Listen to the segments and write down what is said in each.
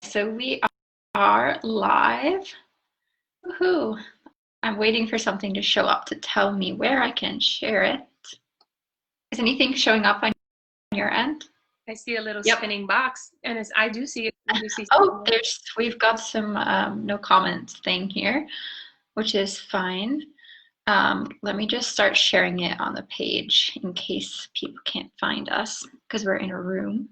so we are live. Woohoo! I'm waiting for something to show up to tell me where I can share it. Is anything showing up on your end? I see a little spinning box, and I do see it. Oh, we've got some no comments thing here, which is fine. Let me just start sharing it on the page in case people can't find us because we're in a room.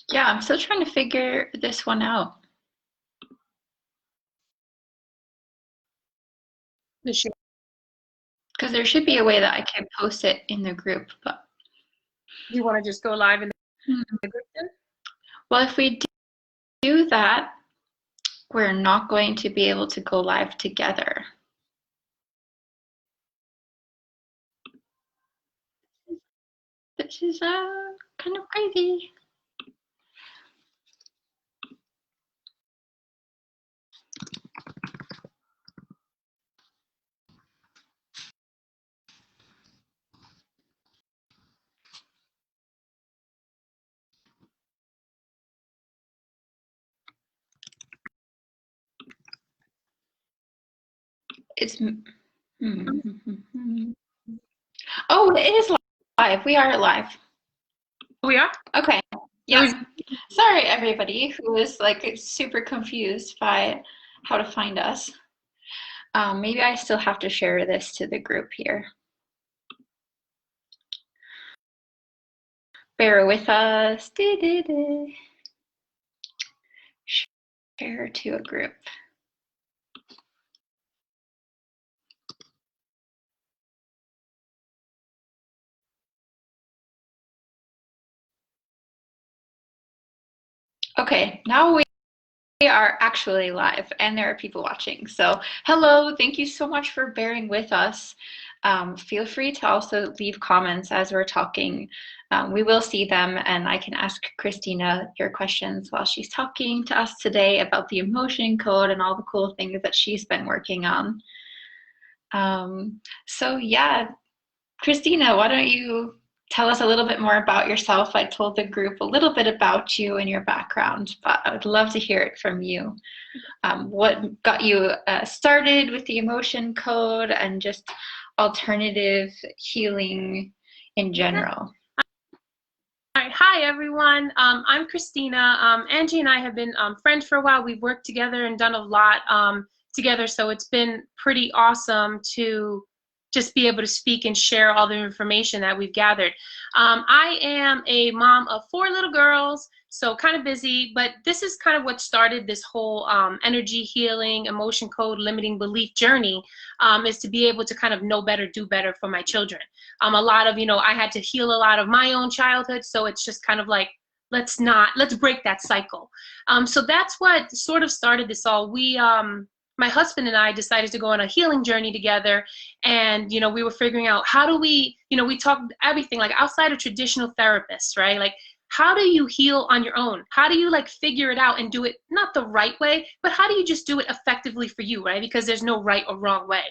Yeah, I'm still trying to figure this one out. Because there should be a way that I can post it in the group, but you want to just go live in the group then? Well, if we do that, we're not going to be able to go live together. This is kind of crazy. It's Oh, it is live. We are live. We are? Okay. Yeah. Sorry, everybody who was like super confused by how to find us. Maybe I still have to share this to the group here. Bear with us. Share to a group. Okay, now we are actually live and there are people watching. So hello, thank you so much for bearing with us. Feel free to also leave comments as we're talking. We will see them and I can ask Christina your questions while she's talking to us today about the emotion code and all the cool things that she's been working on. So yeah, Christina, why don't you tell us a little bit more about yourself? I told the group a little bit about you and your background, but I would love to hear it from you. What got you started with the emotion code and just alternative healing in general? All right. Hi, everyone. I'm Christina. Angie and I have been friends for a while. We've worked together and done a lot together, so it's been pretty awesome to just be able to speak and share all the information that we've gathered. I am a mom of 4 little girls, so kind of busy, but this is kind of what started this whole energy healing, emotion code, limiting belief journey, is to be able to kind of know better, do better for my children. A lot of, I had to heal a lot of my own childhood, so it's just kind of like, let's break that cycle. So that's what sort of started this all. My husband and I decided to go on a healing journey together, and we were figuring out how do we, we talked everything like outside of traditional therapists, right? Like, how do you heal on your own? How do you like figure it out and do it not the right way, but how do you just do it effectively for you, right? Because there's no right or wrong way.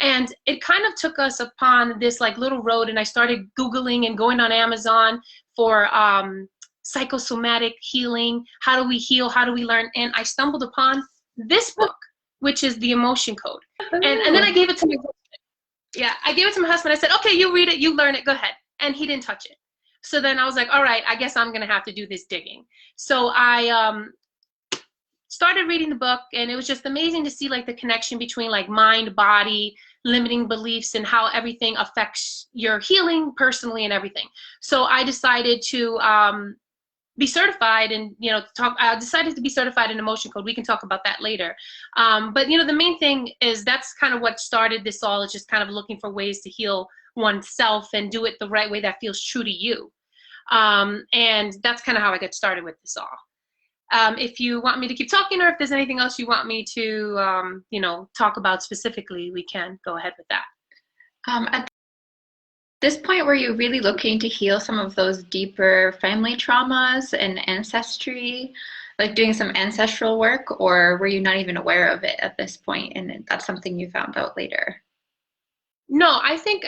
And it kind of took us upon this like little road, and I started Googling and going on Amazon for psychosomatic healing. How do we heal? How do we learn? And I stumbled upon this book, which is the emotion code. And then I gave it to my husband. Yeah, I gave it to my husband. I said, okay, you read it, you learn it, go ahead. And he didn't touch it. So then I was like, all right, I guess I'm gonna have to do this digging. So I started reading the book, and it was just amazing to see like the connection between like mind, body, limiting beliefs, and how everything affects your healing personally and everything. So I decided to be certified and I decided to be certified in emotion code. We can talk about that later, but the main thing is that's kind of what started this all, is just kind of looking for ways to heal oneself and do it the right way that feels true to you, and that's kind of how I got started with this all. If you want me to keep talking, or if there's anything else you want me to talk about specifically, we can go ahead with that. At this point, were you really looking to heal some of those deeper family traumas and ancestry like doing some ancestral work, or were you not even aware of it at this point and that's something you found out later? No, I think,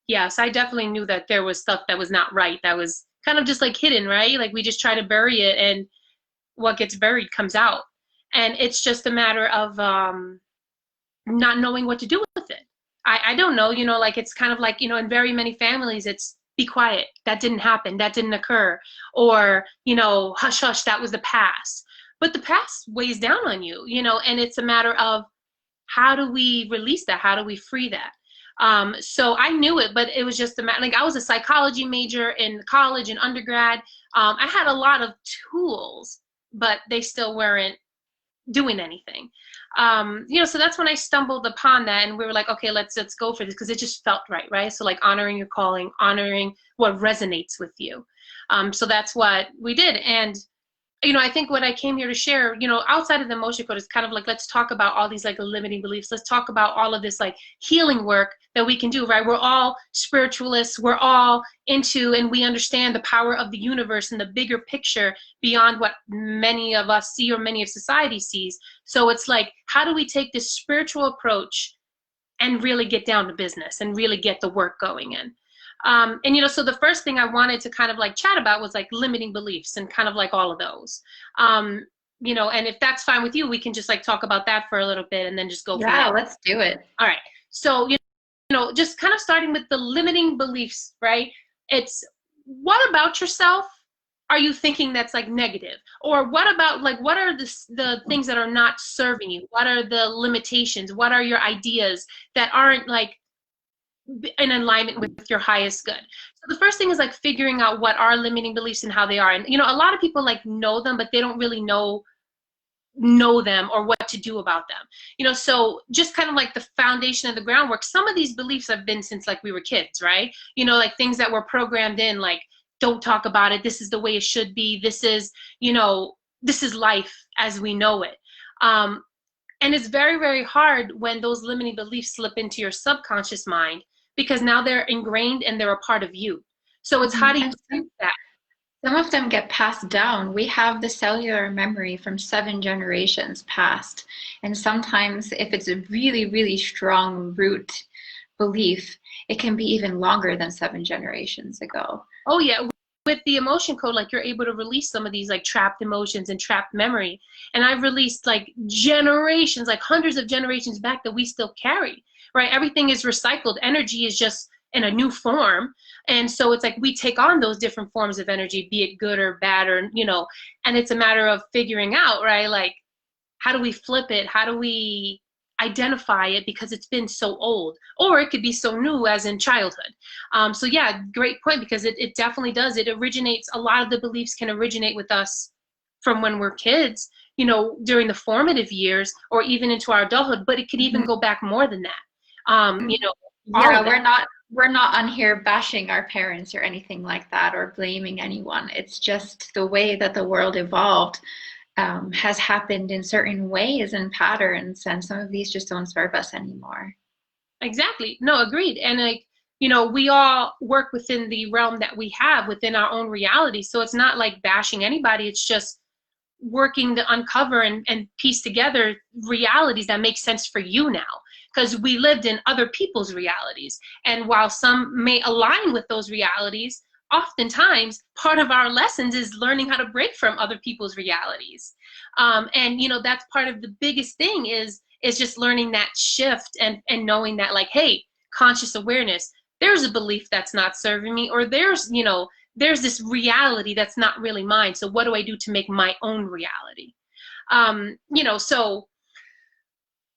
yes, I definitely knew that there was stuff that was not right. That was kind of just like hidden, right? Like we just try to bury it, and what gets buried comes out. And it's just a matter of not knowing what to do with it. I don't know, like it's kind of like, in very many families, it's be quiet. That didn't happen. That didn't occur. Or, hush, hush, that was the past. But the past weighs down on you, and it's a matter of how do we release that? How do we free that? So I knew it, but it was just a matter, like I was a psychology major in college and undergrad. I had a lot of tools, but they still weren't doing anything. So that's when I stumbled upon that, and we were like, okay, let's go for this because it just felt right, right? So like honoring your calling, honoring what resonates with you. So that's what we did, and I think what I came here to share, outside of the emotion code is kind of like, let's talk about all these like limiting beliefs. Let's talk about all of this like healing work that we can do, right? We're all spiritualists. We're all into, and we understand the power of the universe and the bigger picture beyond what many of us see or many of society sees. So it's like, how do we take this spiritual approach and really get down to business and really get the work going in? So the first thing I wanted to kind of like chat about was like limiting beliefs and kind of like all of those. And if that's fine with you, we can just like talk about that for a little bit and then just go from Yeah, there. let's do it. All right. So, just kind of starting with the limiting beliefs, right? It's what about yourself are you thinking that's like negative? Or what about like, what are the things that are not serving you? What are the limitations? What are your ideas that aren't like in alignment with your highest good? So the first thing is like figuring out what are limiting beliefs and how they are. And a lot of people like know them, but they don't really know them or what to do about them. So just kind of like the foundation of the groundwork. Some of these beliefs have been since like we were kids, right? Like things that were programmed in, like don't talk about it. This is the way it should be. This is, this is life as we know it. And it's very, very hard when those limiting beliefs slip into your subconscious mind because now they're ingrained and they're a part of you. So it's how do you And do that? some of them get passed down. We have the cellular memory from 7 generations past. And sometimes if it's a really, really strong root belief, it can be even longer than 7 generations ago. Oh yeah, with the emotion code, like you're able to release some of these like trapped emotions and trapped memory. And I've released like generations, like hundreds of generations back that we still carry, right? Everything is recycled. Energy is just in a new form. And so it's like we take on those different forms of energy, be it good or bad, or, and it's a matter of figuring out, right? Like, how do we flip it? How do we identify it because it's been so old? Or it could be so new as in childhood. So yeah, great point, because it definitely does. It originates, a lot of the beliefs can originate with us from when we're kids, during the formative years or even into our adulthood, but it could even go back more than that. All Yeah, of that. we're not on here bashing our parents or anything like that or blaming anyone. It's just the way that the world evolved has happened in certain ways and patterns, and some of these just don't serve us anymore. Exactly. No, agreed. And like, we all work within the realm that we have within our own reality. So it's not like bashing anybody. It's just working to uncover and piece together realities that make sense for you now. Because we lived in other people's realities. And while some may align with those realities, oftentimes part of our lessons is learning how to break from other people's realities. And that's part of the biggest thing is just learning that shift and knowing that, like, hey, conscious awareness, there's a belief that's not serving me, or there's this reality that's not really mine. So what do I do to make my own reality? So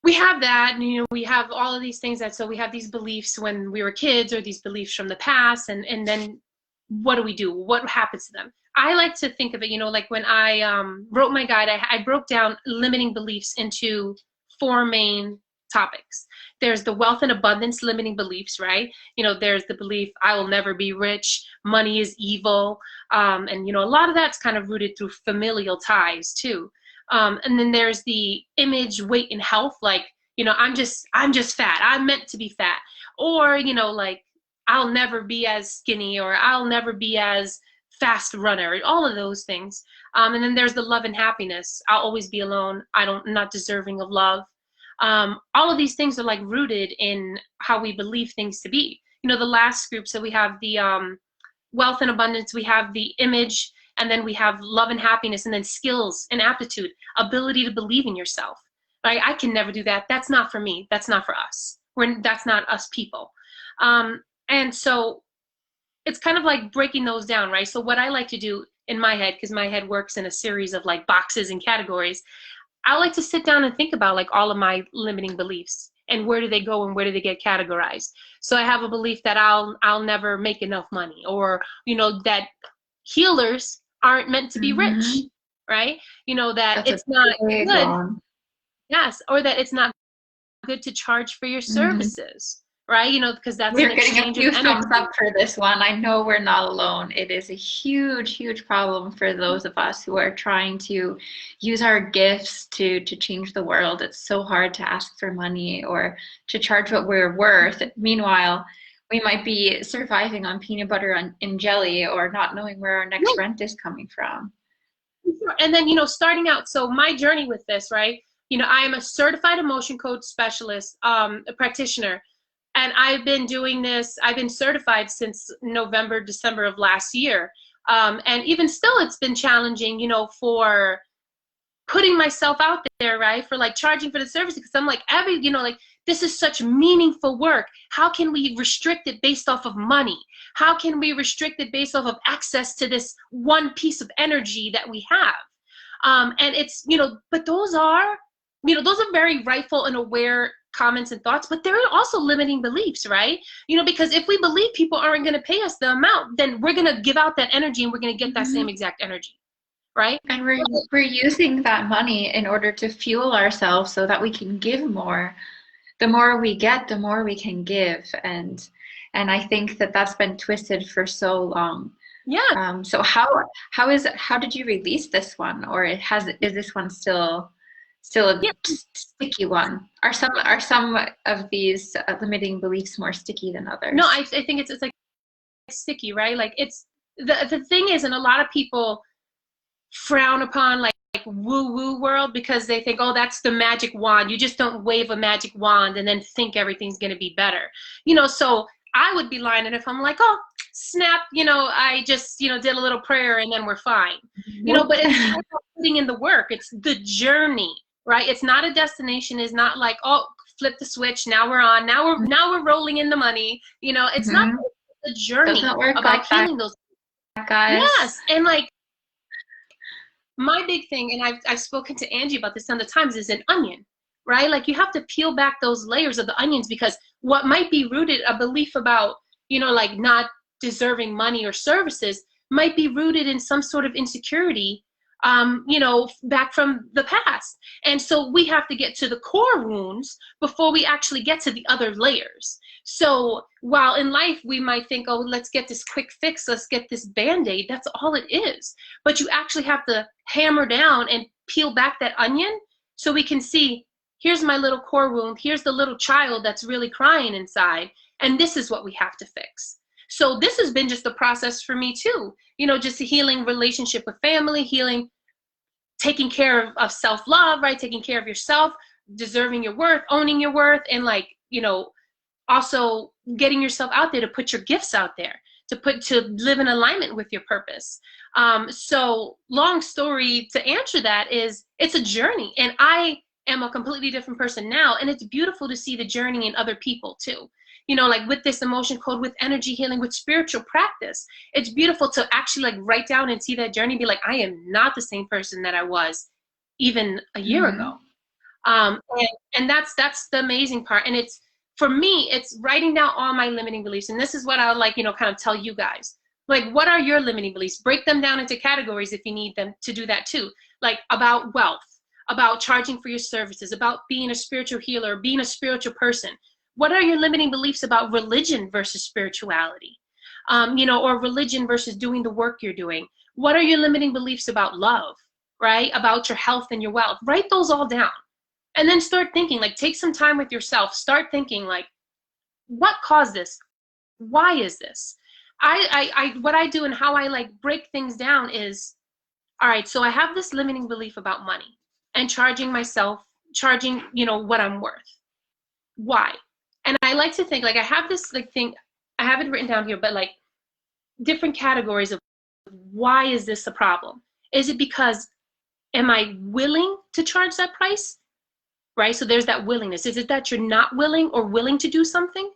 we have that, and we have all of these things so we have these beliefs when we were kids, or these beliefs from the past, and then what do we do? What happens to them? I like to think of it, like when I wrote my guide, I broke down limiting beliefs into 4 main topics. There's the wealth and abundance limiting beliefs, right? There's the belief I will never be rich, money is evil, and a lot of that's kind of rooted through familial ties too. And then there's the image, weight, and health, like, I'm just fat, I'm meant to be fat, or like I'll never be as skinny, or I'll never be as fast runner, all of those things. And then there's the love and happiness. I'll always be alone. I'm not deserving of love. All of these things are like rooted in how we believe things to be. You know, the last group, so we have the wealth and abundance, we have the image, and then we have love and happiness, and then skills and aptitude, ability to believe in yourself. Right? I can never do that. That's not for me. That's not for us. That's not us people. And so it's kind of like breaking those down, right? So what I like to do in my head, because my head works in a series of like boxes and categories, I like to sit down and think about like all of my limiting beliefs and where do they go and where do they get categorized. So I have a belief that I'll never make enough money, or, you know, that healers aren't meant to be rich, right? You know, that That's it's not good. One. Yes, or that it's not good to charge for your services, right? You know, because that's We're an getting a exchange few of energy. thumbs up for this one. I know we're not alone. It is a huge, huge problem for those of us who are trying to use our gifts to change the world. It's so hard to ask for money or to charge what we're worth. Meanwhile, we might be surviving on peanut butter and jelly, or not knowing where our next rent is coming from. And then, you know, starting out, so my journey with this, right? You know, I am a certified emotion code specialist, a practitioner. And I've been doing this, I've been certified since November, December of last year. And even still, it's been challenging, you know, for putting myself out there, right? For like charging for the service, because I'm like, you know, like, this is such meaningful work. How can we restrict it based off of money? How can we restrict it based off of access to this one piece of energy that we have? And it's, you know, but those are very rightful and aware comments and thoughts, but there are also limiting beliefs, right? You know, because if we believe people aren't going to pay us the amount, then we're going to give out that energy and we're going to get that same exact energy, right? And we're using that money in order to fuel ourselves so that we can give more. The more we get, the more we can give, and I think that that's been twisted for so long. Yeah. So how did you release this one, or is this one still a Yeah. sticky one? Are some of these limiting beliefs more sticky than others? No, I think it's like sticky, right? Like, it's the thing is, and a lot of people frown upon like woo-woo world, because they think, oh, that's the magic wand. You just don't wave a magic wand and then think everything's going to be better. You know, so I would be lying if I'm like, oh, snap, you know, I just, you know, did a little prayer and then we're fine. You know, but it's not putting in the work. It's the journey, right? It's not a destination. It's not like, oh, flip the switch, now we're on, now we're rolling in the money. You know, it's not the journey about like healing those guys. Yes, and like, my big thing, and I've spoken to Angie about this on the times, is an onion, right? Like, you have to peel back those layers of the onions, because what might be rooted, a belief about, you know, like not deserving money or services, might be rooted in some sort of insecurity, you know, back from the past. And so we have to get to the core wounds before we actually get to the other layers. So while in life we might think, oh, let's get this quick fix, let's get this Band-Aid, that's all it is. But you actually have to hammer down and peel back that onion so we can see, here's my little core wound, here's the little child that's really crying inside, and this is what we have to fix. So this has been just a process for me too, you know, just a healing relationship with family, healing, taking care of self-love, right? Taking care of yourself, deserving your worth, owning your worth, and like, you know, also getting yourself out there to put your gifts out there, to live in alignment with your purpose. So long story to answer that is, it's a journey, and I am a completely different person now, and it's beautiful to see the journey in other people too. You know, like with this emotion code, with energy healing, with spiritual practice, it's beautiful to actually like write down and see that journey, be like, I am not the same person that I was even a year ago. And that's the amazing part. And it's, for me, it's writing down all my limiting beliefs. And this is what I would like, you know, kind of tell you guys. Like, what are your limiting beliefs? Break them down into categories if you need them to do that too. Like about wealth, about charging for your services, about being a spiritual healer, being a spiritual person. What are your limiting beliefs about religion versus spirituality? You know, or religion versus doing the work you're doing? What are your limiting beliefs about love, right? About your health and your wealth? Write those all down. And then start thinking, like, take some time with yourself. Start thinking, like, what caused this? Why is this? what I do and how I like break things down is, all right, so I have this limiting belief about money and charging, what I'm worth. Why? And I like to think, like, I have this like thing, I have it written down here, but like different categories of why is this a problem? Is it because am I willing to charge that price? Right? So there's that willingness. Is it that you're not willing or willing to do something?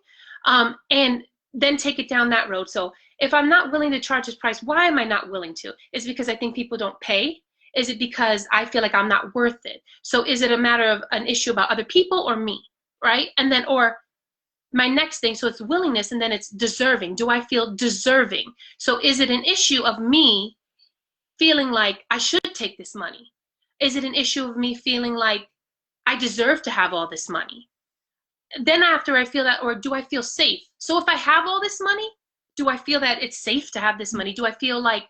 And then take it down that road. So if I'm not willing to charge this price, why am I not willing to? Is it because I think people don't pay? Is it because I feel like I'm not worth it? So is it a matter of an issue about other people or me? Right? And then, or my next thing, so it's willingness, and then it's deserving. Do I feel deserving? So is it an issue of me feeling like I should take this money? Is it an issue of me feeling like I deserve to have all this money? Then after I feel that, or do I feel safe? So if I have all this money, do I feel that it's safe to have this money? Do I feel like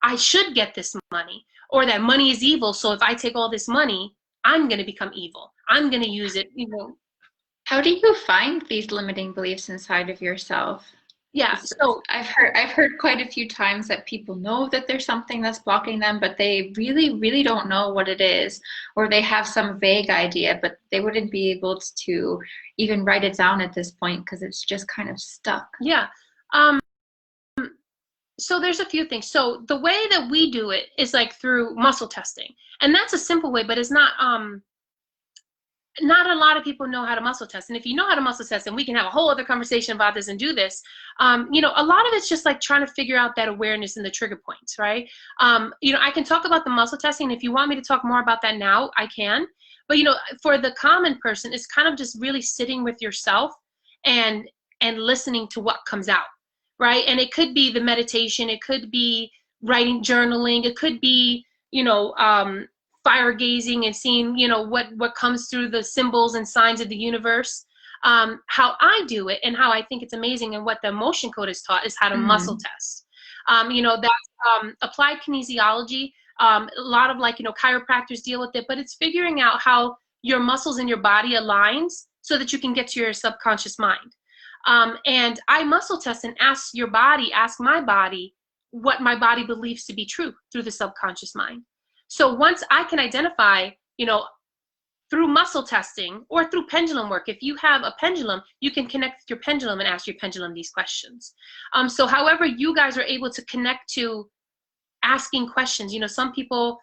I should get this money? Or that money is evil, so if I take all this money, I'm going to become evil. I'm going to use it, How do you find these limiting beliefs inside of yourself? Yeah, so I've heard quite a few times that people know that there's something that's blocking them, but they really, really don't know what it is, or they have some vague idea, but they wouldn't be able to even write it down at this point because it's just kind of stuck. yeah. So there's a few things. So the way that we do it is like through muscle testing. And that's a simple way, but it's not a lot of people know how to muscle test. And if you know how to muscle test, and we can have a whole other conversation about this and do this, a lot of it's just like trying to figure out that awareness and the trigger points, right? I can talk about the muscle testing. If you want me to talk more about that now, I can. But, for the common person, it's kind of just really sitting with yourself and listening to what comes out, right? And it could be the meditation. It could be writing, journaling. It could be, fire gazing and seeing, what comes through the symbols and signs of the universe. How I do it and how I think it's amazing and what the emotion code is taught is how to muscle test. That's applied kinesiology. A lot of chiropractors deal with it, but it's figuring out how your muscles in your body aligns so that you can get to your subconscious mind. And I muscle test and ask my body what my body believes to be true through the subconscious mind. So once I can identify, through muscle testing or through pendulum work, if you have a pendulum, you can connect with your pendulum and ask your pendulum these questions. So however you guys are able to connect to asking questions, some people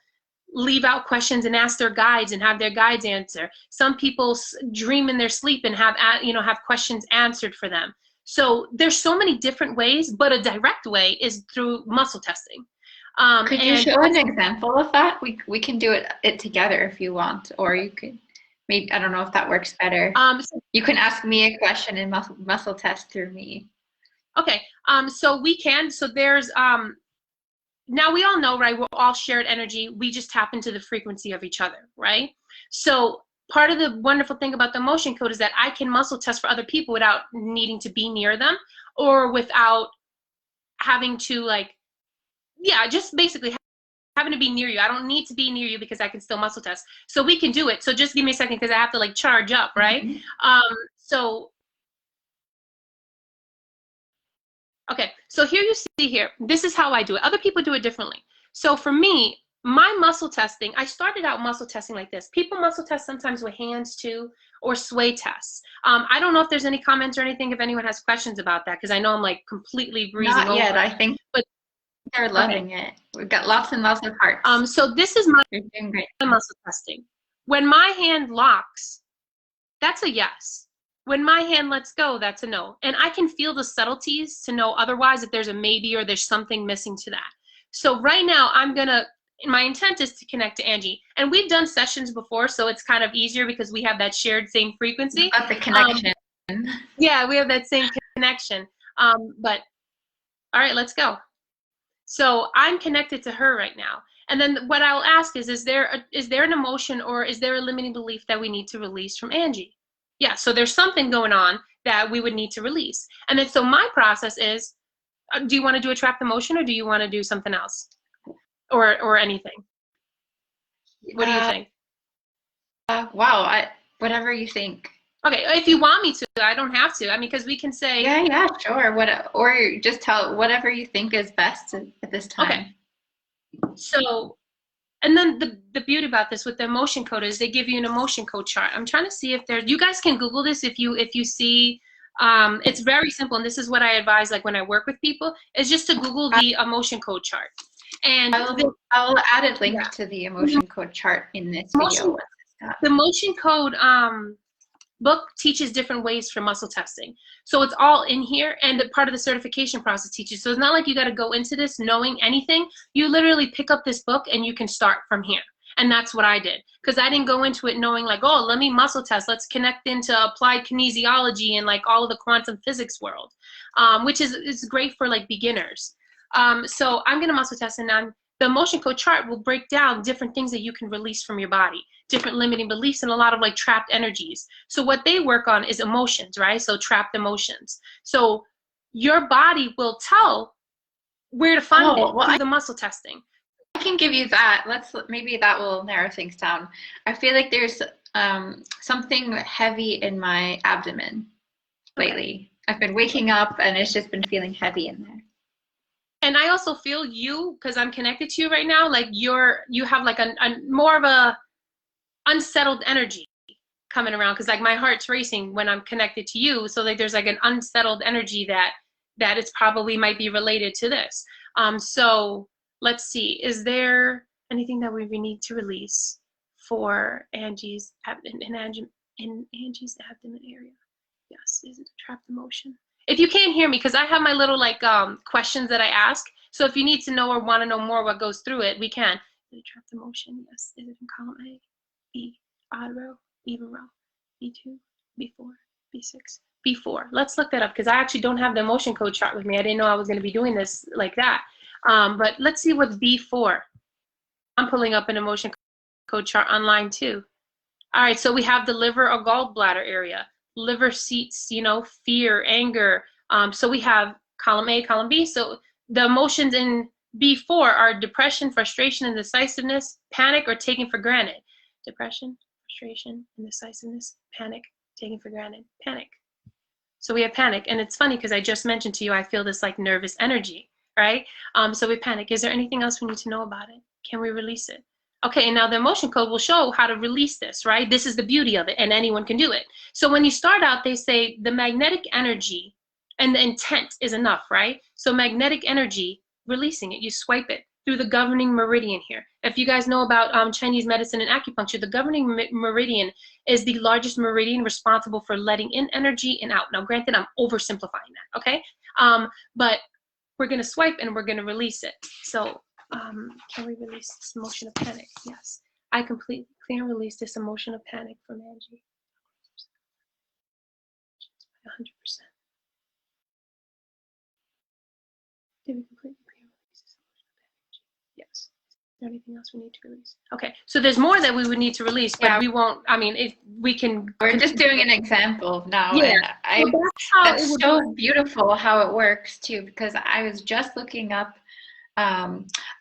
leave out questions and ask their guides and have their guides answer. Some people dream in their sleep and have questions answered for them. So there's so many different ways, but a direct way is through muscle testing. Could you show an example of that? We can do it together if you want, or you could maybe, I don't know if that works better. You can ask me a question and muscle test through me. Okay. So we can. So there's now we all know, right? We're all shared energy. We just tap into the frequency of each other, right? So part of the wonderful thing about the emotion code is that I can muscle test for other people without needing to be near them or without having to just basically having to be near you. I don't need to be near you because I can still muscle test. So we can do it. So just give me a second because I have to charge up, right? Okay, so here you see here, this is how I do it. Other people do it differently. So for me, my muscle testing, I started out muscle testing like this. People muscle test sometimes with hands too, or sway tests. I don't know if there's any comments or anything, if anyone has questions about that, because I know I'm completely breezing over. Not yet, I think. But they're loving it. We've got lots and lots of hearts. So this is my muscle testing. When my hand locks, that's a yes. When my hand lets go, that's a no. And I can feel the subtleties to know otherwise if there's a maybe or there's something missing to that. So right now my intent is to connect to Angie. And we've done sessions before, so it's kind of easier because we have that shared same frequency. Got the connection. Yeah, we have that same connection. But all right, let's go. So I'm connected to her right now. And then what I'll ask is there an emotion or is there a limiting belief that we need to release from Angie? Yeah, so there's something going on that we would need to release. And then so my process is, do you want to do a trapped emotion or do you want to do something else? Or anything? What do you think? Wow, whatever you think. Okay, if you want me to, I don't have to. I mean, because we can say, Yeah, yeah, sure. What, or just tell whatever you think is best at this okay, time. so, and then the beauty about this with the emotion code is they give you an emotion code chart. I'm trying to see if there's, you guys can Google this if you see, it's very simple. And this is what I advise, like when I work with people, is just to Google the emotion code chart. And I'll add a link yeah, to the the emotion code chart in this video emotion, once it's done. the emotion code book teaches different ways for muscle testing. So it's all in here, and the part of the certification process teaches. So it's not like you got to go into this knowing anything. You literally pick up this book and you can start from here. And that's what I did, because I didn't go into it knowing like, oh, let me muscle test. Let's connect into applied kinesiology and like all of the quantum physics world, which is great for like beginners. So I'm going to muscle test, and the emotion code chart will break down different things that you can release from your body, different limiting beliefs, and a lot of like trapped energies. So what they work on is emotions, right? So trapped emotions. So your body will tell where to find it through the muscle testing. I can give you that. Maybe that will narrow things down. I feel like there's something heavy in my abdomen lately. I've been waking up and it's just been feeling heavy in there. And I also feel you, because I'm connected to you right now, like you have like a more of a unsettled energy coming around, because like my heart's racing when I'm connected to you. So like there's like an unsettled energy that it's probably might be related to this. So let's see, is there anything that we need to release for Angie's in Angie's abdomen area? Yes, is it a trapped emotion? If you can't hear me, because I have my little like questions that I ask. So if you need to know or want to know more what goes through it, we can. Is it a trapped emotion? Yes. Is it in column A, B, odd row, even row, B2, B4, B6, B4? Let's look that up, because I actually don't have the emotion code chart with me. I didn't know I was going to be doing this like that. But let's see what's B4. I'm pulling up an emotion code chart online too. All right, so we have the liver or gallbladder area. Liver seats, you know, fear, anger. So we have column A, column B. So the emotions in B4 are depression, frustration, indecisiveness, panic, or taking for granted. Depression, frustration, indecisiveness, panic, taking for granted, panic. So we have panic, and it's funny because I just mentioned to you I feel this like nervous energy, right? So we panic. Is there anything else we need to know about it? Can we release it? Okay, and now the emotion code will show how to release this, right? This is the beauty of it, and anyone can do it. So when you start out, they say the magnetic energy and the intent is enough, right? So magnetic energy, releasing it, you swipe it through the governing meridian here. If you guys know about Chinese medicine and acupuncture, the governing meridian is the largest meridian responsible for letting in energy and out. Now, granted, I'm oversimplifying that, okay? But we're gonna swipe and we're gonna release it. So can we release this emotion of panic? Yes. I completely clear and release this emotion of panic from Angie. 100%. Did we completely clear and release this emotion of panic? Yes. Is there anything else we need to release? Okay, so there's more that we would need to release, but we won't, I mean, if we can. We're just doing an example now. Yeah. And So that's so beautiful how it works too, because I was just looking up.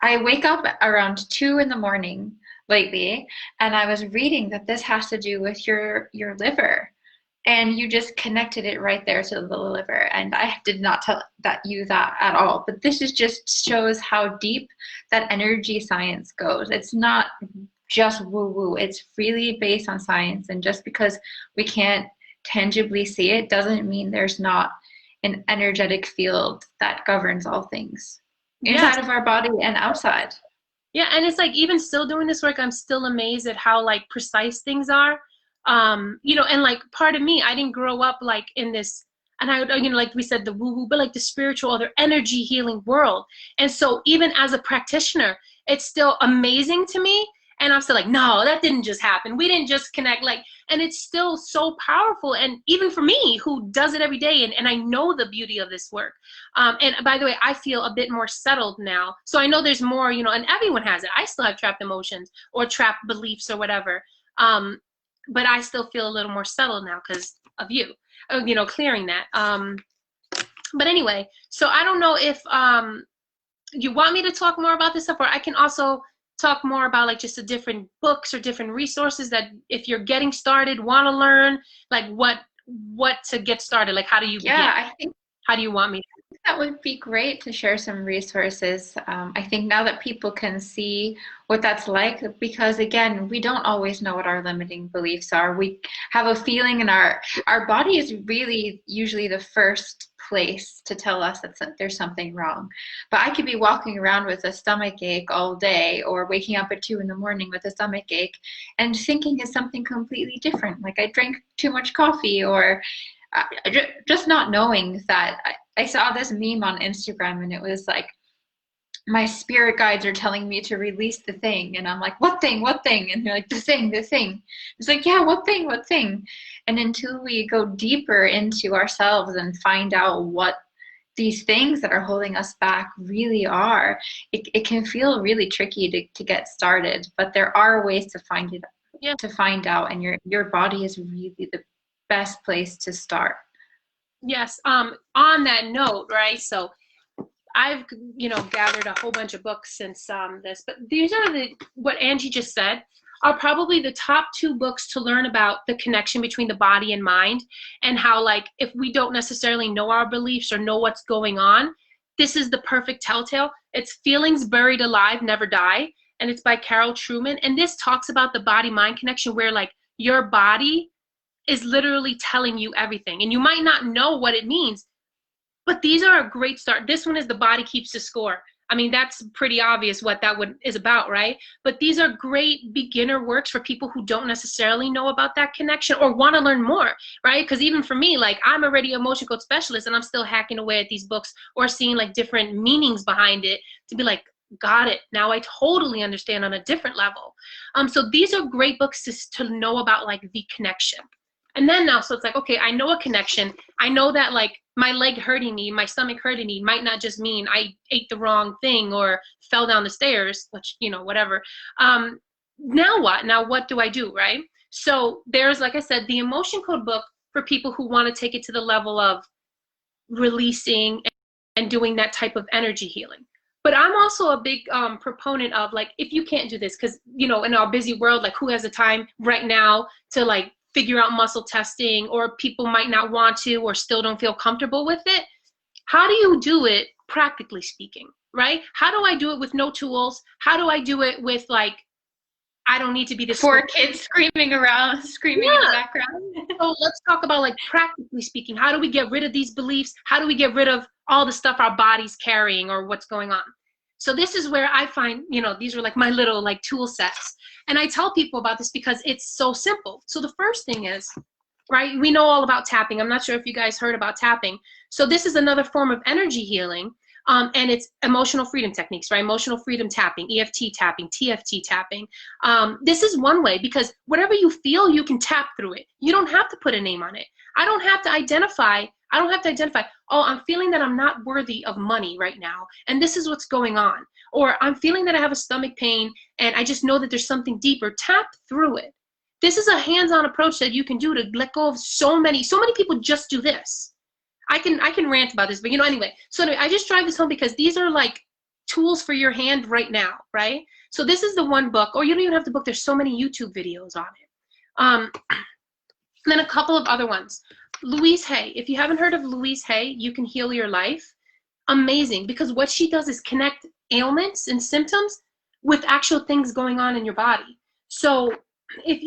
I wake up around 2 in the morning lately, and I was reading that this has to do with your liver, and you just connected it right there to the liver. And I did not tell you that at all, but this is just shows how deep that energy science goes. It's not just woo-woo. It's really based on science, and just because we can't tangibly see it doesn't mean there's not an energetic field that governs all things inside of our body and outside. Yeah, and it's like even still doing this work, I'm still amazed at how like precise things are. You know, and like part of me, I didn't grow up like in this, and I, you know, like we said, the woo-woo, but like the spiritual or the energy healing world. And so even as a practitioner, it's still amazing to me. And I'm still like, no, that didn't just happen. We didn't just connect, like, and it's still so powerful. And even for me, who does it every day, and I know the beauty of this work. And by the way, I feel a bit more settled now. So I know there's more, you know, and everyone has it. I still have trapped emotions or trapped beliefs or whatever. But I still feel a little more settled now because of you, you know, clearing that. But anyway, so I don't know if you want me to talk more about this stuff, or I can also talk more about like just the different books or different resources that if you're getting started, want to learn, like what to get started, like how do you begin? Yeah, I think How do you want me to? that would be great to share some resources. I think now that people can see what that's like, because again, we don't always know what our limiting beliefs are. We have a feeling, and our body is really usually the first place to tell us that there's something wrong. But I could be walking around with a stomach ache all day, or waking up at 2 in the morning with a stomach ache, and thinking is something completely different. Like I drank too much coffee, or just not knowing that. I saw this meme on Instagram, and it was like, my spirit guides are telling me to release the thing. And I'm like, what thing? What thing? And they're like, the thing, the thing. It's like, yeah, what thing? What thing? And until we go deeper into ourselves and find out what these things that are holding us back really are, it can feel really tricky to get started. But there are ways to find it, Yeah. to find out, and your body is really the best place to start. Yes. On that note, right? So I've, gathered a whole bunch of books since this, but these are what Angie just said are probably the top 2 books to learn about the connection between the body and mind, and how, like, if we don't necessarily know our beliefs or know what's going on, this is the perfect telltale. It's Feelings Buried Alive Never Die, and it's by Carol Trueman. And this talks about the body-mind connection, where like your body is literally telling you everything, and you might not know what it means, but these are a great start. This one is The Body Keeps the Score. I mean, that's pretty obvious what that one is about, right? But these are great beginner works for people who don't necessarily know about that connection or want to learn more, right? Because even for me, like, I'm already an emotion code specialist, and I'm still hacking away at these books or seeing like different meanings behind it to be like, got it. Now I totally understand on a different level. So these are great books to know about, like, the connection. And then now, so it's like, okay, I know a connection. I know that, like, my leg hurting me, my stomach hurting me might not just mean I ate the wrong thing or fell down the stairs, which, whatever. Now what? Now what do I do, right? So there's, like I said, the emotion code book for people who want to take it to the level of releasing and doing that type of energy healing. But I'm also a big proponent of, like, if you can't do this, because, in our busy world, like, who has the time right now to, like, figure out muscle testing, or people might not want to or still don't feel comfortable with it. How do you do it practically speaking, right? How do I do it with no tools? How do I do it with, like, I don't need to be this 4 kids screaming around, screaming in the background? So let's talk about, like, practically speaking, how do we get rid of these beliefs? How do we get rid of all the stuff our body's carrying or what's going on? So this is where I find, these are like my little, like, tool sets. And I tell people about this because it's so simple. So the first thing is, right, we know all about tapping. I'm not sure if you guys heard about tapping. So this is another form of energy healing, and it's emotional freedom techniques, right? Emotional freedom tapping, EFT tapping, TFT tapping. This is one way, because whatever you feel, you can tap through it. You don't have to put a name on it. I don't have to identify, oh, I'm feeling that I'm not worthy of money right now, and this is what's going on. Or I'm feeling that I have a stomach pain, and I just know that there's something deeper. Tap through it. This is a hands-on approach that you can do to let go of so many people just do this. I can rant about this, but anyway. So anyway, I just drive this home because these are like tools for your hand right now, right? So this is the one book, or you don't even have the book. There's so many YouTube videos on it. And then a couple of other ones. Louise Hay. If you haven't heard of Louise Hay, You Can Heal Your Life. Amazing, because what she does is connect ailments and symptoms with actual things going on in your body. So if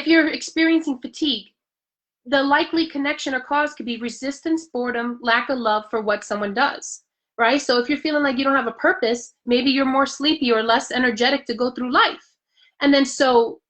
you're experiencing fatigue, the likely connection or cause could be resistance, boredom, lack of love for what someone does, right? So if you're feeling like you don't have a purpose, maybe you're more sleepy or less energetic to go through life. And then so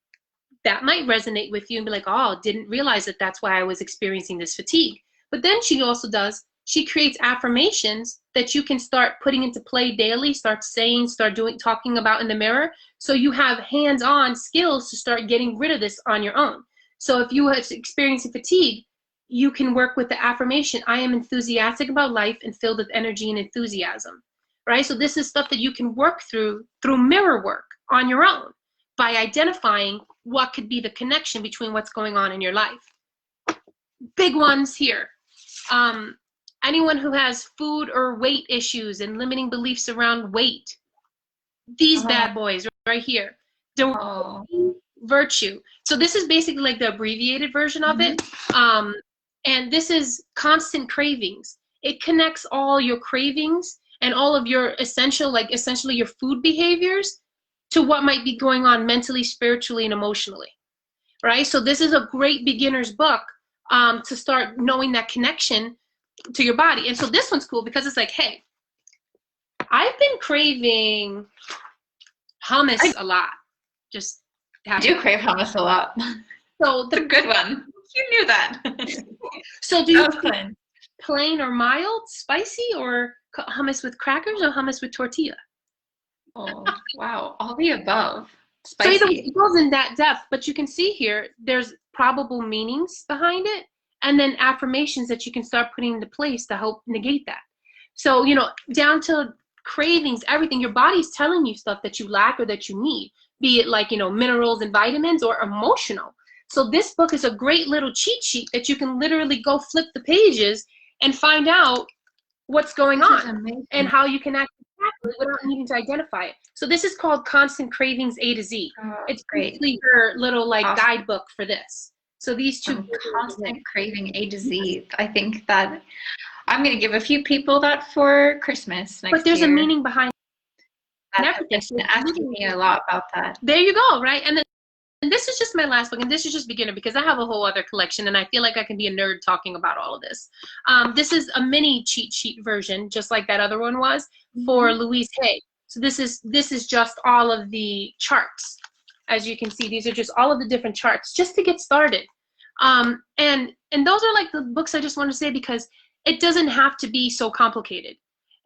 that might resonate with you and be like, oh, didn't realize that that's why I was experiencing this fatigue. But then she creates affirmations that you can start putting into play daily, start saying, start doing, talking about in the mirror. So you have hands-on skills to start getting rid of this on your own. So if you are experiencing fatigue, you can work with the affirmation, I am enthusiastic about life and filled with energy and enthusiasm, right? So this is stuff that you can work through mirror work on your own by identifying what could be the connection between what's going on in your life. Big ones here. Anyone who has food or weight issues and limiting beliefs around weight, These Oh, bad boys right here. The oh. virtue. So this is basically like the abbreviated version of Mhm. it. Um, and this is constant cravings. It connects all your cravings and all of your essential, like essentially your food behaviors to what might be going on mentally, spiritually, and emotionally, right? So this is a great beginner's book to start knowing that connection to your body. And so this one's cool because it's like, hey, I've been craving hummus I a lot. Just do happen. crave hummus a lot. So It's a the good one. You knew that. so do you That was prefer fun. plain or mild, spicy, or hummus with crackers or hummus with tortilla? Oh, wow. All the above. So either way, Spicy. it goes in that depth, but you can see here there's probable meanings behind it, and then affirmations that you can start putting into place to help negate that. So, down to cravings, everything, your body's telling you stuff that you lack or that you need, be it like, minerals and vitamins or emotional. So this book is a great little cheat sheet that you can literally go flip the pages and find out what's going This is on and amazing. how you can actually tackle it without needing to identify it. So this is called Constant Cravings A to Z. Oh, It's great. basically your little like Awesome. guidebook for this. So these two From constant craving A to Z. I think that I'm going to give a few people that for Christmas but next there's a year meaning behind that have everything. So been asking me a lot about that. there you go, right? And this is just my last book, and this is just beginner because I have a whole other collection, and I feel like I can be a nerd talking about all of this. This is a mini cheat sheet version, just like that other one was, for Mhm. Louise Hay. So this is just all of the charts. As you can see, these are just all of the different charts just to get started. And those are like the books I just want to say because it doesn't have to be so complicated.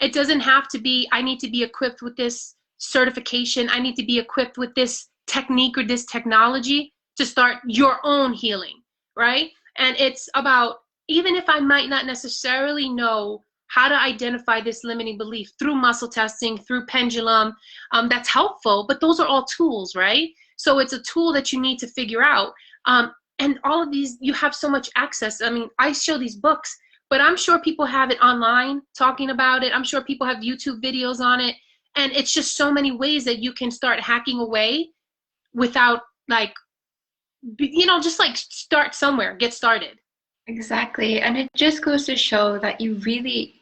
It doesn't have to be, I need to be equipped with this certification. I need to be equipped with this technique or this technology to start your own healing, right? And it's about, even if I might not necessarily know how to identify this limiting belief through muscle testing, through pendulum, that's helpful, but those are all tools, right? So it's a tool that you need to figure out. And all of these, you have so much access. I mean, I show these books, but I'm sure people have it online talking about it. I'm sure people have YouTube videos on it. And it's just so many ways that you can start hacking away without like, just like start somewhere, get started. Exactly. And it just goes to show that you really,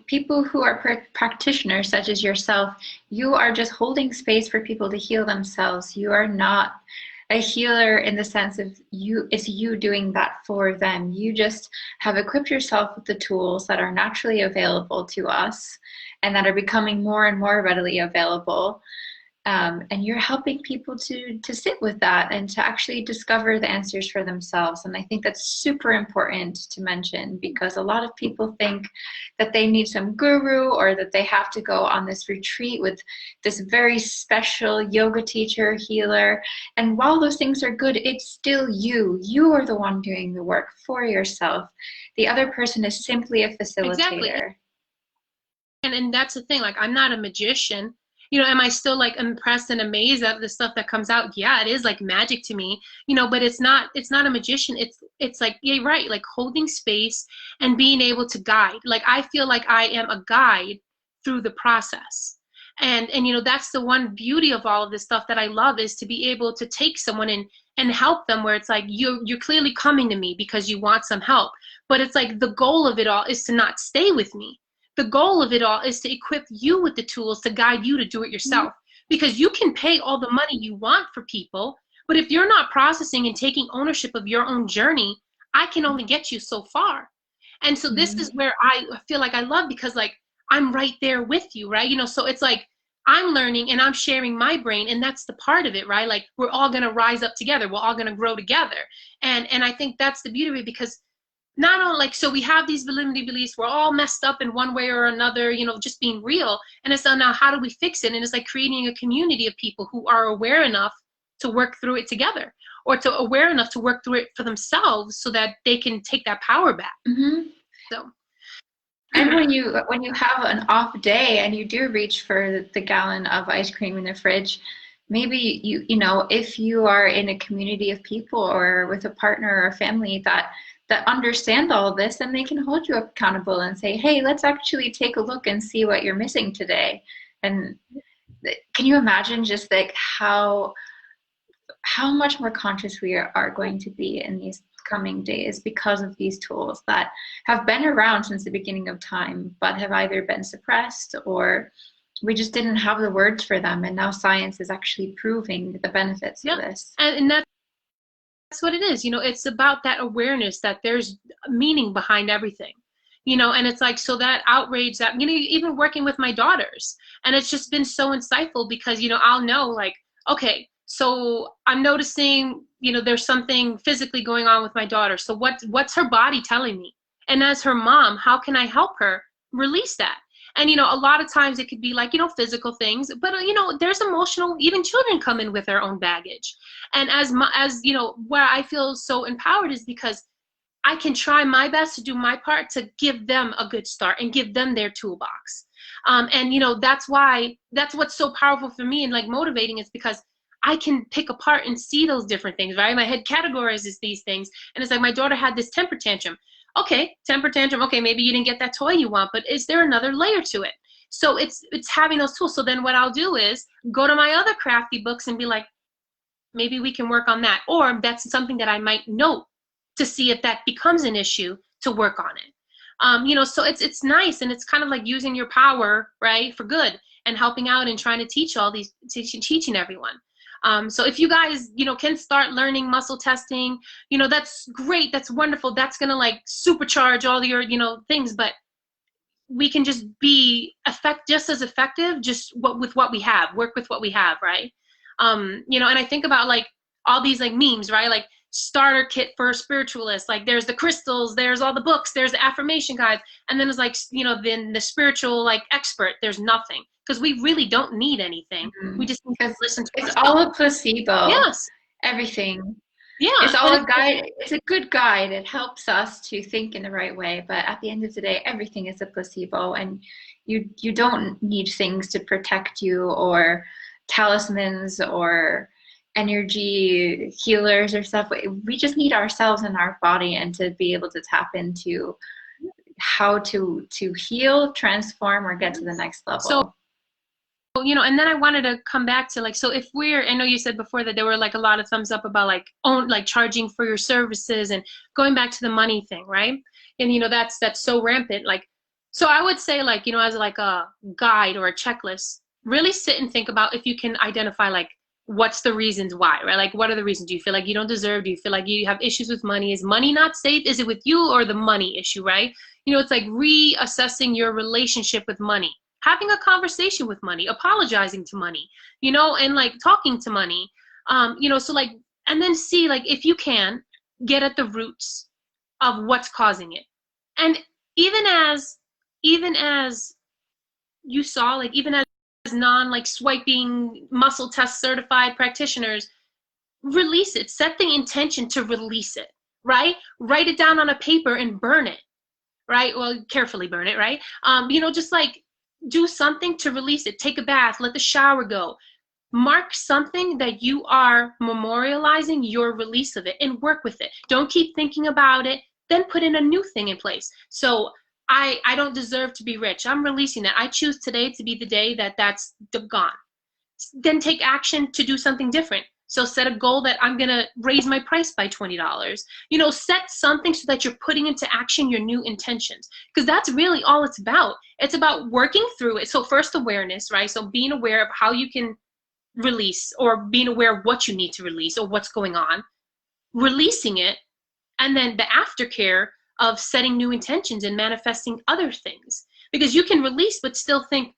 people who are practitioners, such as yourself, you are just holding space for people to heal themselves. You are not a healer in the sense of it's you doing that for them. You just have equipped yourself with the tools that are naturally available to us and that are becoming more and more readily available. And you're helping people to sit with that and to actually discover the answers for themselves. And I think that's super important to mention because a lot of people think that they need some guru or that they have to go on this retreat with this very special yoga teacher, healer. And while those things are good, it's still you. You are the one doing the work for yourself. The other person is simply a Exactly. facilitator. And that's the thing, like I'm not a magician. Am I still like impressed and amazed at the stuff that comes out? Yeah, it is like magic to me, but it's not a magician. It's like, yeah, right, like holding space and being able to guide. Like I feel like I am a guide through the process. And that's the one beauty of all of this stuff that I love is to be able to take someone and help them where it's like you're clearly coming to me because you want some help. But it's like the goal of it all is to not stay with me. The goal of it all is to equip you with the tools to guide you to do it yourself. Because you can pay all the money you want for people, but if you're not processing and taking ownership of your own journey, I can only get you so far. And so this is Mhm. where I feel like I love because like I'm right there with you, right? So it's like I'm learning and I'm sharing my brain and that's the part of it, right? Like we're all going to rise up together. We're all going to grow together. And I think that's the beauty of it because not only like so we have these limiting beliefs, we're all messed up in one way or another, just being real. And it's now how do we fix it? And it's like creating a community of people who are aware enough to work through it together or to aware enough to work through it for themselves so that they can take that power back. Mhm. So And when you have an off day and you do reach for the gallon of ice cream in the fridge, maybe if you are in a community of people or with a partner or family that understand all of this, then they can hold you accountable and say, "Hey, let's actually take a look and see what you're missing today." And can you imagine just like how much more conscious we are going to be in these coming days because of these tools that have been around since the beginning of time, but have either been suppressed or we just didn't have the words for them. And now science is actually proving the benefits of this. And that's what it is. It's about that awareness that there's meaning behind everything. And it's like, so that outrage that, even working with my daughters, and it's just been so insightful because, I'll know like, okay, so I'm noticing, there's something physically going on with my daughter. So what's her body telling me? And as her mom, how can I help her release that? And, a lot of times it could be like, physical things, but, there's emotional, even children come in with their own baggage. And as where I feel so empowered is because I can try my best to do my part to give them a good start and give them their toolbox. And, that's what's so powerful for me and like motivating is because I can pick apart and see those different things, right? My head categorizes these things. And it's like my daughter had this temper tantrum. Okay, temper tantrum. Okay, maybe you didn't get that toy you want, but is there another layer to it? So it's having those tools. So then what I'll do is go to my other crafty books and be like, maybe we can work on that. Or that's something that I might note to see if that becomes an issue to work on it. So it's nice, and it's kind of like using your power, right, for good and helping out and trying to teach all these, teaching everyone. So if you guys, can start learning muscle testing, that's great. That's wonderful. That's going to like supercharge all your, things, but we can just be just as effective, just with what we have, work with what we have. Right. And I think about like all these like memes, right? Like starter kit for spiritualists. Like there's the crystals, there's all the books, there's the affirmation guides. And then it's like, then the spiritual like expert, there's nothing. Because we really don't need anything. Mm-hmm. We just need to listen to it's all a placebo. Yes. Everything. Yeah. It's all a guide. It's a good guide. It helps us to think in the right way. But at the end of the day, everything is a placebo. And you don't need things to protect you or talismans or energy healers or stuff. We just need ourselves and our body and to be able to tap into how to heal, transform, or get to the next level. So, and then I wanted to come back to like, so if I know you said before that there were like a lot of thumbs up about like charging for your services and going back to the money thing, right? And that's so rampant. Like, so I would say like, as like a guide or a checklist, really sit and think about if you can identify like what's the reasons why, right? Like what are the reasons? Do you feel like you don't deserve? Do you feel like you have issues with money? Is money not safe? Is it with you or the money issue, right? It's like reassessing your relationship with money. Having a conversation with money, apologizing to money, and like talking to money, so like, and then see like if you can get at the roots of what's causing it. And even as you saw, like even as like swiping muscle test certified practitioners, release it, set the intention to release it, right? Write it down on a paper and burn it, right? Well, carefully burn it, right? Just like, do something to release it. Take a bath, let the shower go. Mark something that you are memorializing your release of it and work with it. Don't keep thinking about it, then put in a new thing in place. So I don't deserve to be rich. I'm releasing that. I choose today to be the day that's gone. Then take action to do something different. So set a goal that I'm going to raise my price by $20. Set something so that you're putting into action your new intentions, because that's really all it's about. It's about working through it. So first, awareness, right? So being aware of how you can release, or being aware of what you need to release or what's going on, releasing it, and then the aftercare of setting new intentions and manifesting other things. Because you can release but still think,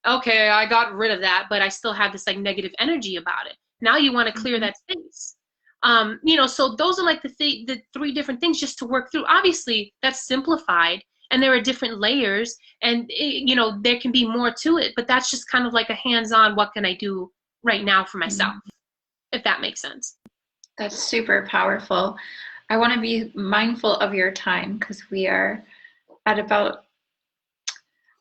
okay, I got rid of that, but I still have this like negative energy about it. Now you want to clear that space. So those are like the three different things just to work through. Obviously, that's simplified, and there are different layers, and there can be more to it, but that's just kind of like a hands-on, what can I do right now for myself, if that makes sense. That's super powerful. I want to be mindful of your time because we are at about,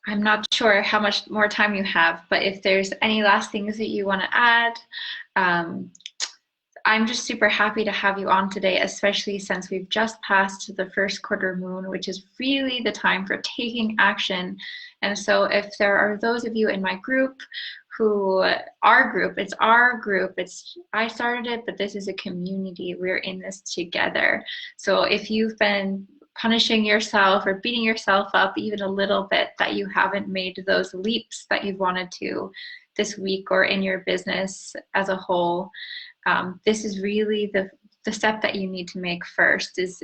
I'm not sure how much more time you have, but if there's any last things that you want to add, I'm just super happy to have you on today, especially since we've just passed the first quarter moon, which is really the time for taking action. And so if there are those of you in my group who, our group, it's our group. I started it, but this is a community. We're in this together. So if you've been punishing yourself or beating yourself up even a little bit that you haven't made those leaps that you've wanted to this week or in your business as a whole, this is really the step that you need to make first. Is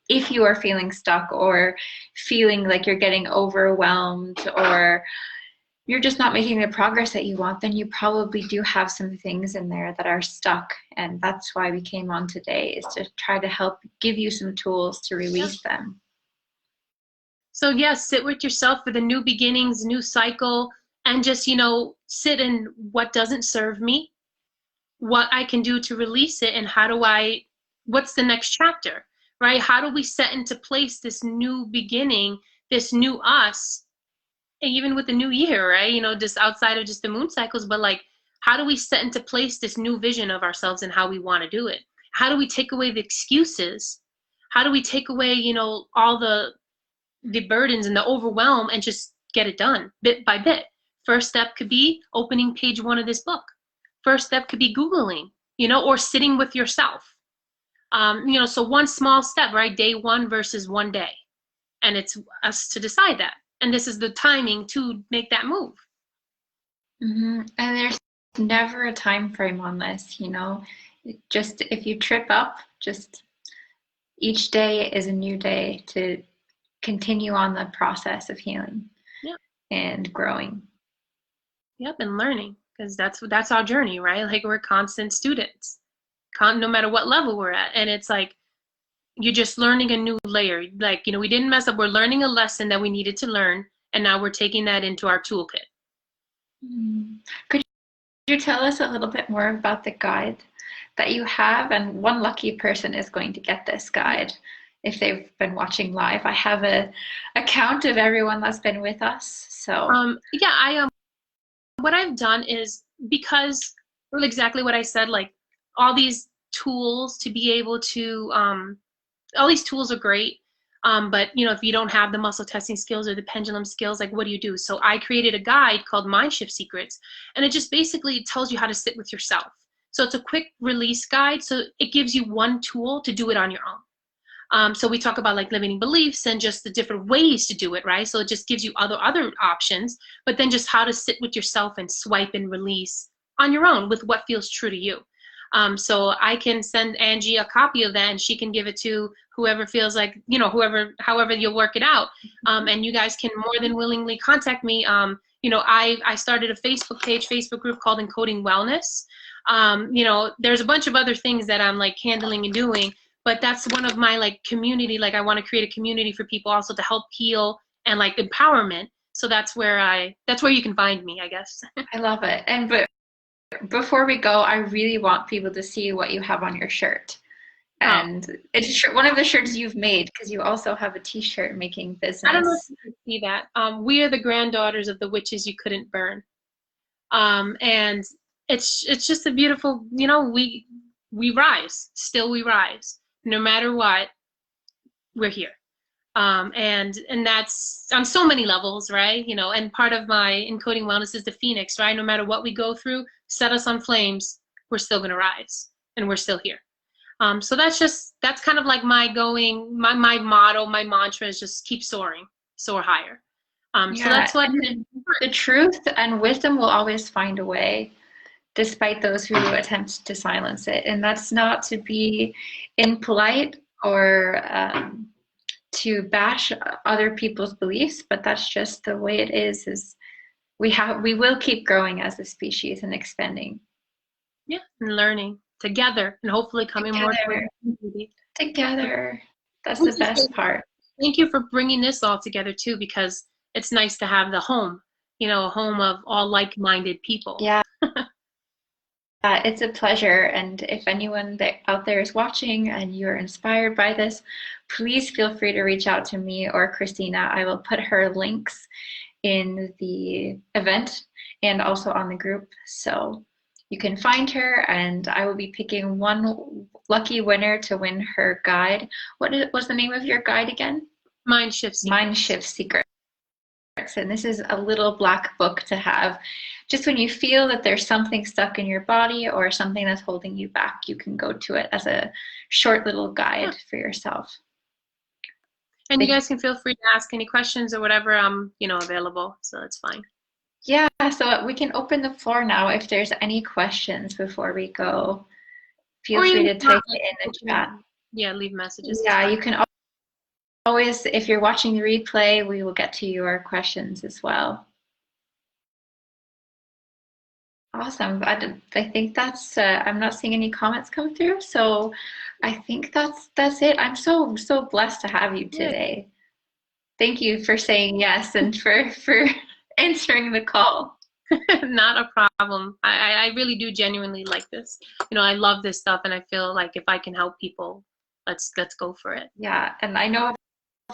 if you are feeling stuck or feeling like you're getting overwhelmed or you're just not making the progress that you want, then you probably do have some things in there that are stuck. And that's why we came on today, is to try to help give you some tools to release them. So yes, sit with yourself for the new beginnings, new cycle, and just, sit in what doesn't serve me, what I can do to release it, and what's the next chapter, right? How do we set into place this new beginning, this new us, even with the new year, right? Just outside of just the moon cycles, but like, how do we set into place this new vision of ourselves and how we want to do it? How do we take away the excuses? How do we take away, all the burdens and the overwhelm and just get it done bit by bit? First step could be opening page 1 of this book. First step could be Googling, or sitting with yourself. So one small step, right? Day 1 versus 1 day. And it's us to decide that. And this is the timing to make that move. Mm-hmm. And there's never a time frame on this, just if you trip up, just each day is a new day to continue on the process of healing and growing. Yep, and learning, because that's our journey, right? Like, we're constant students, no matter what level we're at. And it's like, you're just learning a new layer. Like, we didn't mess up. We're learning a lesson that we needed to learn, and now we're taking that into our toolkit. Could you tell us a little bit more about the guide that you have? And one lucky person is going to get this guide if they've been watching live. I have a count of everyone that's been with us. So what I've done is, because exactly what I said, like, all these tools to be able to all these tools are great, but if you don't have the muscle testing skills or the pendulum skills, like, what do you do? So I created a guide called Mind Shift Secrets, and it just basically tells you how to sit with yourself. So it's a quick release guide, so it gives you one tool to do it on your own. So we talk about like limiting beliefs and just the different ways to do it, right? So it just gives you other options, but then just how to sit with yourself and swipe and release on your own with what feels true to you. So I can send Angie a copy of that, and she can give it to whoever feels like, however you'll work it out. And you guys can more than willingly contact me. I started a Facebook group called Encoding Wellness. There's a bunch of other things that I'm like handling and doing, but that's one of my like community. Like, I want to create a community for people also to help heal and like empowerment. So that's where you can find me, I guess. I love it. But before we go, I really want people to see what you have on your shirt. And it's one of the shirts you've made, because you also have a t-shirt making business. I don't know if you can see that. We are the granddaughters of the witches you couldn't burn. And it's just a beautiful, we rise. Still we rise. No matter what, we're here. And that's on so many levels, right? And part of my Encoding Wellness is the phoenix, right? No matter what we go through, set us on flames, we're still going to rise, and we're still here. So that's kind of like my motto, my mantra is just keep soaring, soar higher. So that's what the truth and wisdom will always find a way, despite those who attempt to silence it. And that's not to be impolite or to bash other people's beliefs, but that's just the way it is we will keep growing as a species and expanding. Yeah, and learning together, and hopefully coming more together. That's the best part. Thank you for bringing this all together too, because it's nice to have the home, a home of all like-minded people. Yeah. It's a pleasure. And if anyone out there is watching and you're inspired by this, please feel free to reach out to me or Christina. I will put her links in the event and also on the group, so you can find her, and I will be picking one lucky winner to win her guide. What was the name of your guide again? Mind Shift Secrets. Mind Shift Secrets. works. And this is a little black book to have. Just when you feel that there's something stuck in your body or something that's holding you back, you can go to it as a short little guide for yourself. And you guys can feel free to ask any questions or whatever. I'm, available, so that's fine. Yeah, so we can open the floor now if there's any questions before we go. Feel free to type it in the chat. Yeah, leave messages. Yeah, you can always, if you're watching the replay, we will get to your questions as well. Awesome. I think that's, I'm not seeing any comments come through, so I think that's it. I'm so blessed to have you today. Thank you for saying yes and for answering the call. Not a problem. I really do genuinely like this. I love this stuff, and I feel like if I can help people, let's go for it. Yeah, and I know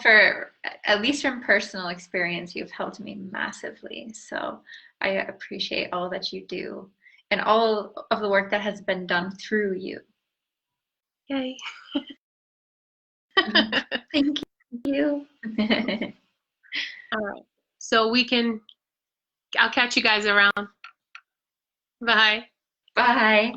for at least from personal experience, you've helped me massively. So I appreciate all that you do and all of the work that has been done through you. Yay. Thank you. All right. So I'll catch you guys around. Bye. Bye.